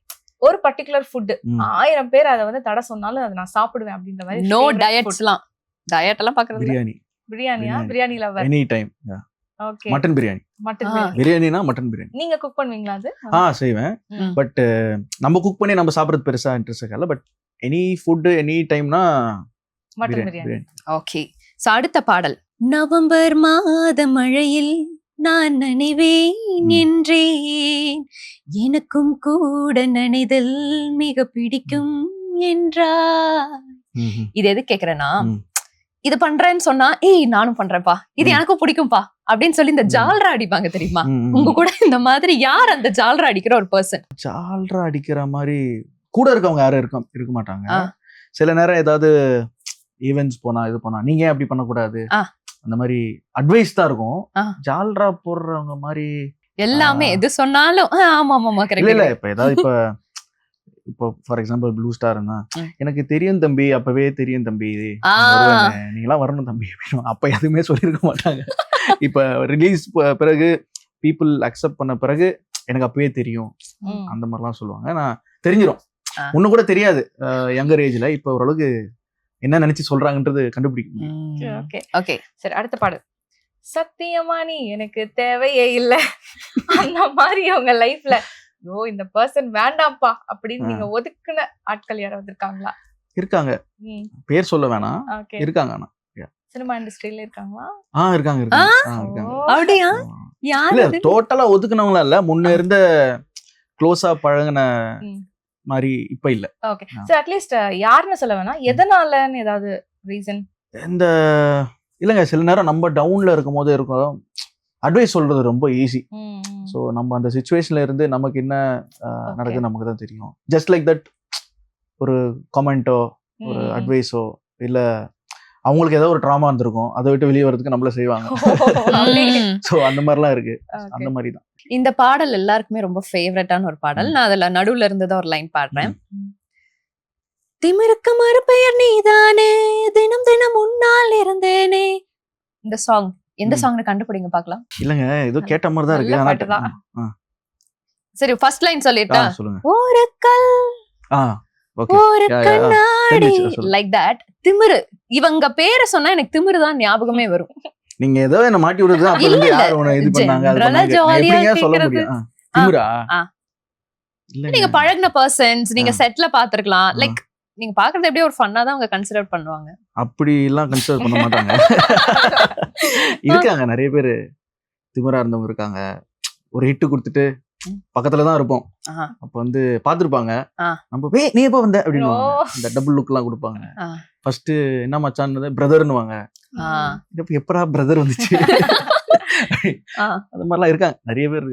ஒரு பர்టిక్యులர் ஃபுட் 1000 பேர் அத வந்து தடை சொன்னாலும் அதை நான் சாப்பிடுவேன் அப்படின்ற மாதிரி. நோ டயட்ஸ்லாம். டயட் எல்லாம் பாக்குறது இல்ல. பிரியாணி பிரியாணியா? Biryani lover. Any time. Okay. Mutton biryani. Mutton biryani. பிரியாணினா மட்டன் பிரியாணி. நீங்க குக் பண்ணுவீங்களா அது? செய்வேன். பட் நம்ம குக் பண்ணி நம்ம சாப்பிடுறது பெருசா இன்ட்ரெஸ்ட் இல்ல. பட் எனி ஃபுட் எனி டைம்னா மட்டன் பிரியாணி. ஓகே. சோ அடுத்த பாடல். நவம்பர் மாத மழையில் நான் நனைவேன் என்றேன், எனக்கும் கூட நனைதல் மிக பிடிக்கும் என்றார். இது எது கேக்குறேன்னா, இது பண்றேன்னு சொன்னா ஏய் நானும் பண்றேன்ப்பா, இது எனக்கும் பிடிக்கும்பா அப்படின்னு சொல்லி இந்த ஜால்ரா அடிப்பாங்க தெரியுமா? உங்க கூட இந்த மாதிரி யார் அந்த ஜால்ரா அடிக்கிற ஒரு பர்சன்? ஜால்ரா அடிக்கிற மாதிரி கூட இருக்கவங்க யாரும் இருக்க மாட்டாங்க. சில நேரம் ஏதாவது ஈவென்ட்ஸ் போனா இது போனா நீங்க ஏன் அப்படி பண்ணக்கூடாது அந்த மாதிரி அட்வைஸ் தான் இருக்கும். ஜால்ரா போடுறவங்க மாதிரி எல்லாமே எது சொன்னாலும் ஆமா ஆமா கரெக்ட். இல்ல இப்ப ஏதாவது இப்போ ஃபார் எக்ஸாம்பிள் ப்ளூ ஸ்டார்னா எனக்கு தெரியும் தம்பி, அப்பவே தெரியும் தம்பி, நீங்களாம் வரணும் தம்பி அப்படின்னு அப்ப எதுவுமே சொல்லியிருக்க மாட்டாங்க. இப்ப ரிலீஸ் பிறகு பீப்புள் அக்செப்ட் பண்ண பிறகு எனக்கு அப்பவே தெரியும் அந்த மாதிரிலாம் சொல்லுவாங்க. நான் தெரிஞ்சிடும். ஒண்ணு கூட தெரியாது யங்கர் ஏஜ்ல. இப்ப ஓரளவுக்கு என்ன நினைச்சு சொல்றாங்கன்றது கண்டுபிடிக்கும். ஓகே ஓகே சரி அடுத்த பாடல். சத்தியமா நீ எனக்கு தேவையே இல்லை அந்த மாதிரி உங்க லைஃப்ல இந்த பர்சன் வேண்டாம்ப்பா அப்படின்னு நீங்க ஒதுக்குன ஆட்கள் யாராவது இருக்காங்களா? இருக்காங்க. பேர் சொல்ல வேணாம். இருக்காங்க. ஆனா சினிமா இண்டஸ்ட்ரியில இருக்காங்களா? இருக்காங்க. அப்படியா? இல்ல டோட்டலா ஒதுக்குனவங்களா இல்ல, முன்ன இருந்த க்ளோஸா பழகுன மாதிரி இப்ப இல்ல. ஓகே சோ அட்லீஸ்ட் யாருன்னு சொல்ல வேணாம், எதனாலன்னு ஏதாவது ரீசன்? இந்த இல்லங்க சில நேரம் நம்ம டவுன்ல இருக்கும் போது இருக்கும் அட்வைஸ் சொல்றது ரொம்ப ஈஸி. ஸோ நம்ம அந்த சுச்சுவேஷன்ல இருந்து நமக்கு என்ன நடக்குது நமக்கு தான் தெரியும். ஜஸ்ட் லைக் தட் ஒரு கமெண்டோ ஒரு அட்வைஸோ இல்ல அவங்களுக்கு ஏதோ ஒரு ட்ராமா இருந்திருக்கும், அதை விட்டு வெளியே வரதுக்கு நம்மள செய்வாங்க. ஸோ அந்த மாதிரிலாம் இருக்கு. அந்த மாதிரி தான் இந்த பாடல் எல்லாருக்குமே ரொம்ப ஃபேவரட்டான ஒரு பாடல். நான் அதுல நடுவுல இருந்துதான் ஒரு லைன் பாடுறேன். திமிருக்கு மறுபெயர் நீதானே, தினம் தினம் முன்னால் இருந்தேனே. இந்த சாங் எந்த சாங்னு கண்டுபிடிங்க பார்க்கலாம். இல்லங்க ஏதோ கேட்ட மாதிரி தான் இருக்கு. சரி ஃபர்ஸ்ட் லைன் சொல்லிட்டா சொல்லுங்க. ஒரு கல் ஒரு கண்ணாடி லைக் தட். திமிரு, இவங்க பேரை சொன்னா எனக்கு திமிரு தான் ஞாபகமே வரும். நீங்க ஏதோ என்ன மாட்டி விடுறது அப்ப இருந்து யார் உன இது பண்ணாங்க எப்படிங்க சொல்ல முடியும்? திமிரா நீங்க பழகுன பர்சன்ஸ் நீங்க செட்ல பாத்துக்கலாம். லைக் நீங்க பாக்குறது எப்படியே ஒரு ஃபன்னா தான் அவங்க கன்சிடர் பண்ணுவாங்க. அப்படி எல்லாம் கன்சிடர் பண்ண மாட்டாங்க. இருக்காங்க நிறைய பேரு திமிரா இருந்தவங்க இருக்காங்க. ஒரு ஹிட் கொடுத்துட்டு பக்கத்துலதான் இருப்போம். அப்ப வந்து பாத்துருப்பாங்க. நம்ம நீ எப்ப வந்த அப்படின்னு இந்த டபுள் லுக் எல்லாம் கொடுப்பாங்க. ஃபர்ஸ்ட் என்ன மச்சான் பிரதர்னுவாங்க. எப்படா பிரதர் வந்துச்சு அந்த மாதிரிலாம் இருக்காங்க. நிறைய பேர்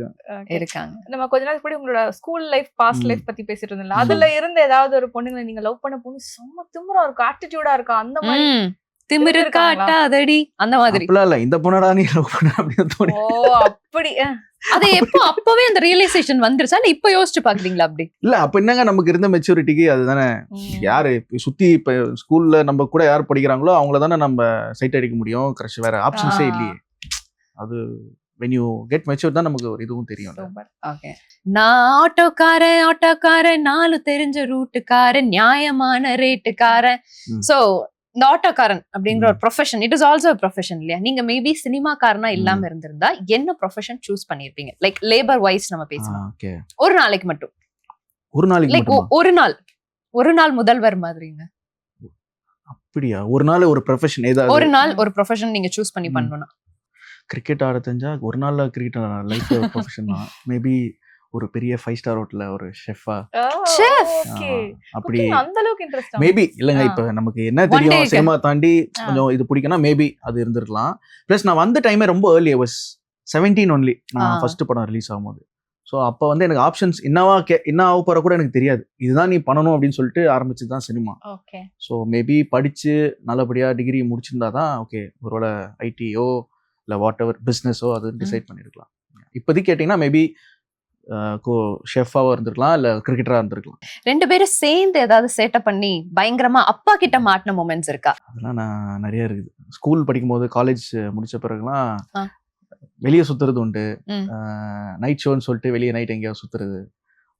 இருக்காங்க. நம்ம கொஞ்ச நாள் கூட உங்களோட ஸ்கூல் லைஃப் பாஸ்ட் லைஃப் பத்தி பேசிட்டு இருந்தோம்ல, அதுல இருந்து ஏதாவது ஒரு பொண்ணுங்களை நீங்க லவ் பண்ண பொண்ணு செம்ம திமிரா இருக்கும், ஆட்டிடியூடா இருக்கா, அந்த மாதிரி திமிரு காட்டா அதடி அந்த மாதிரி இல்ல இந்த பொண்ணடா நீ லவ் பண்ண அப்படின்னு தோணி. அப்படி அது எப்போ அப்பவே அந்த ரியலைசேஷன் வந்துருச்சா இல்ல இப்ப யோசிச்சு பாக்குறீங்களா? அப்படி இல்ல அப்ப என்னங்க நமக்கு இருந்த மெச்சூரிட்டிக்கு அதுதானே. யாரு சுத்தி இப்ப ஸ்கூல்ல நம்ம கூட யார் படிக்கிறாங்களோ அவங்கள தானே நம்ம சைட் அடிக்க முடியும். கிரஷ் வேற ஆப்ஷன்ஸே இல்லையே. அது when you get mature தான் நமக்கு ஒரு இதுவும் தெரியும். ஓகே நான் ஆட்டோக்காரன் நாலு தெரிஞ்ச ரூட்டுக்காரன் நியாயமான ரேட்டுக்காரன். சோ இந்த ஆட்டோக்காரன் அப்படிங்கிற ஒரு profession, it is also profession இல்லையா? நீங்க மேபி சினிமாக்காரனா இல்லாம இருந்திருந்தா என்ன ப்ரொஃபஷன் சூஸ் பண்ணிருப்பீங்க? லைக் லேபர் வைஸ் நம்ம பேசலாம். ஒரு நாளைக்கு மட்டும். ஒரு நாளைக்கு லைக் ஒரு நாள் முதல்வர் மாதிரிங்க. அப்படியா? ஒரு நாள் ஒரு ப்ரொஃபஷன் ஏதாவது ஒரு நாள் ஒரு ப்ரொஃபஷன் நீங்க சூஸ் பண்ணி பண்ணனும்னா கிரிக்கெட் ஆட தெரிஞ்சா ஒரு நாள்ல கிரிக்கெட் லைஃப் ப்ரொஃபஷன் தான். மேபி ஒரு பெரிய 5 ஸ்டார் ஹோட்டல்ல ஒரு ஷெஃபா அப்படி அந்த அளவுக்கு இன்ட்ரஸ்ட் மேபி இல்லங்க. இப்ப நமக்கு என்ன தெரியும் சினிமா தாண்டி கொஞ்சம் இது பிடிக்கும்னா மேபி அது இருந்திருக்கலாம். பிளஸ் நான் வந்த டைமே ரொம்ப ஏர்லி. ஐ வாஸ் 17 ஒன்லி நான் ஃபர்ஸ்ட் படம் ரிலீஸ் ஆகும்போது. ஸோ அப்போ வந்து எனக்கு ஆப்ஷன்ஸ் என்ன ஆக போற கூட எனக்கு தெரியாது. இதுதான் நீ பண்ணணும் அப்படின்னு சொல்லிட்டு ஆரம்பிச்சது தான் சினிமா. ஸோ மேபி படிச்சு நல்லபடியா டிகிரி முடிச்சிருந்தா தான் ஓகே ஒருவேளை ஐடியோ இல்லை வாட் எவர் பிஸ்னஸோ அது டிசைட் பண்ணிருக்கலாம். இப்போதைக்கு கேட்டிங்கன்னா மேபி ஷெஃபாவா இருந்திருக்கலாம் இல்ல கிரிக்கெட்டரா இருந்திருக்கலாம். 2 பேரும் சேர்ந்து ஏதாவது சேட்டை பண்ணி பயங்கரமா அப்பா கிட்ட மாட்டின மொமெண்ட்ஸ் இருக்கா? அதெல்லாம் நான் நிறைய இருக்குது. ஸ்கூல் படிக்கும்போது, காலேஜ் முடிச்ச பிறகுலாம் ஆ. வெளியே சுத்துறது உண்டு. ம். நைட் ஷோன்னு சொல்லிட்டு வெளியே நைட் எங்கேயாவது சுத்துறது,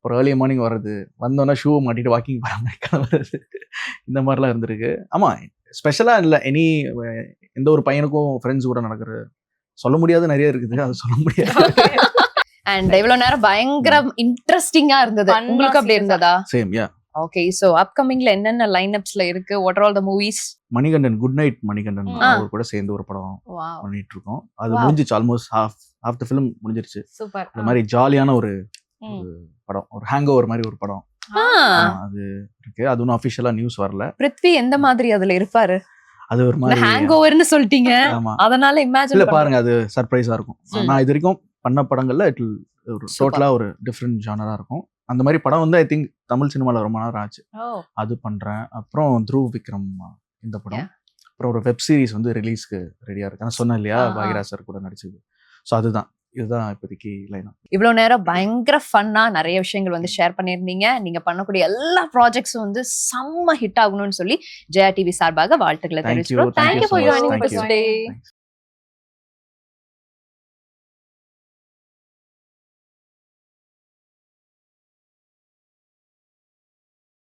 ஒரு ஏர்லி மார்னிங் வர்றது, வந்தோன்னா ஷூ மாட்டிட்டு வாக்கிங் போகிற மாதிரி கிளம்புறது, இந்த மாதிரிலாம் இருந்திருக்கு. ஆமா, ஸ்பெஷலா இல்லை. எந்த ஒரு பையனுக்கும் ஃப்ரெண்ட்ஸ் கூட நடக்கிறது சொல்ல முடியாது, நிறைய இருக்குது, அது சொல்ல முடியாது. அண்ட் இவ்வளவு நேரம் பயங்கர இன்ட்ரெஸ்டிங்கா இருந்தது. Fun-ஆ உங்களுக்கு அப்படி serious-ஆ. இருந்ததா? Same yeah. ஓகே, சோ அப்கமிங்ல என்னென்ன லைன்அப்ஸ்ல இருக்கு? What are all the movies? Manikandan, good night Manikandan, ஆ. அவர் கூட சேர்ந்து ஒரு படம் வாவ். பண்ணிட்டு இருக்கோம். அது Wow. முடிஞ்சிச்சு, ஆல்மோஸ்ட் ஹாஃப் த ஃபிலிம் முடிஞ்சிருச்சு. சூப்பர். இந்த மாதிரி ஜாலியான ஒரு படம், ஒரு ஹேங் ஓவர் மாதிரி ஒரு படம். அது இருக்கு. அது ஒன்றும் அஃபிஷியலா நியூஸ் வரல. பிருத்வி எந்த மாதிரி அதுல இருப்பாரு? அது ஒரு மாதிரி ஹேங் ஓவர்னு சொல்லிட்டீங்க, ஆமா. அதனால இல்ல இமேஜின் பாருங்க, அது சர்ப்ரைஸா இருக்கும். ம். நான் இது வரைக்கும் பண்ண படங்கள்ல ஒரு Super. டோட்டலா ஒரு டிஃப்ரெண்ட் ஜானரா இருக்கும். அந்த மாதிரி படம் வந்து ஐ திங்க் தமிழ் சினிமால ரொம்ப நேரம் ஆச்சு. அது பண்றேன். அப்புறம் த்ருவ் விக்ரம் இந்த படம். அப்புறம் ஒரு வெப் சீரிஸ் வந்து ரிலீஸ்க்கு ரெடியா இருக்கு. நான் சொன்னேன் இல்லையா, பாகிராஜ் சார் கூட நடிச்சது. ஸோ இதுதான் இப்போதைக்கு லைனா. இவ்வளவு நேரம் பயங்கர ஃபன்னா நிறைய விஷயங்கள் வந்து ஷேர் பண்ணியிருந்தீங்க. நீங்க பண்ணக்கூடிய எல்லா ப்ராஜெக்ட்ஸும் வந்து செம்ம ஹிட் ஆகணும்னு சொல்லி ஜெயா டிவி சார்பாக வாழ்த்துக்களை Thank you. தெரிவிச்சுக்கிறோம். Thank you thank you so for much. Joining Thank us you. Today. Thanks.